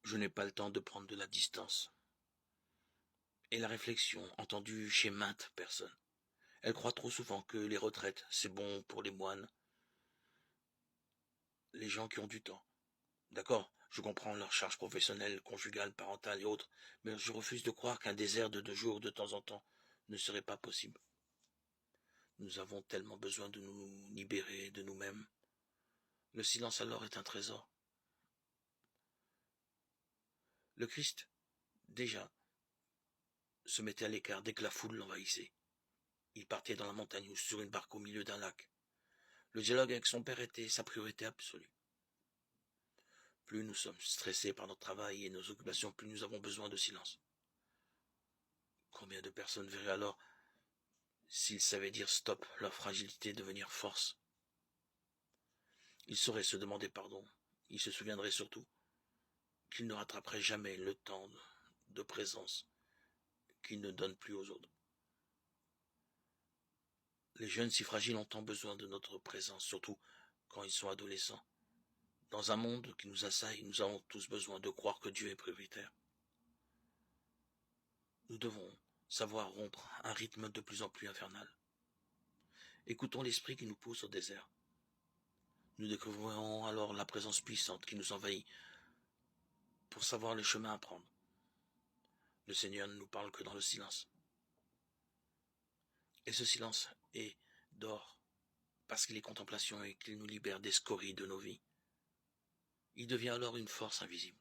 Je n'ai pas le temps de prendre de la distance. Et la réflexion, entendue chez maintes personnes. Elle croit trop souvent que les retraites, c'est bon pour les moines, les gens qui ont du temps. D'accord, je comprends leurs charges professionnelles, conjugales, parentales et autres, mais je refuse de croire qu'un désert de 2 jours de temps en temps ne serait pas possible. Nous avons tellement besoin de nous libérer de nous-mêmes. Le silence alors est un trésor. Le Christ, déjà, se mettait à l'écart dès que la foule l'envahissait. Il partait dans la montagne ou sur une barque au milieu d'un lac. Le dialogue avec son père était sa priorité absolue. Plus nous sommes stressés par notre travail et nos occupations, plus nous avons besoin de silence. Combien de personnes verraient alors, s'ils savaient dire stop, leur fragilité devenir force? Ils sauraient se demander pardon. Ils se souviendraient surtout qu'ils ne rattraperaient jamais le temps de présence qu'ils ne donnent plus aux autres. Les jeunes si fragiles ont tant besoin de notre présence, surtout quand ils sont adolescents. Dans un monde qui nous assaille, nous avons tous besoin de croire que Dieu est prioritaire. Nous devons savoir rompre un rythme de plus en plus infernal. Écoutons l'esprit qui nous pousse au désert. Nous découvrirons alors la présence puissante qui nous envahit pour savoir le chemin à prendre. Le Seigneur ne nous parle que dans le silence. Et ce silence est d'or, parce qu'il est contemplation et qu'il nous libère des scories de nos vies. Il devient alors une force invisible.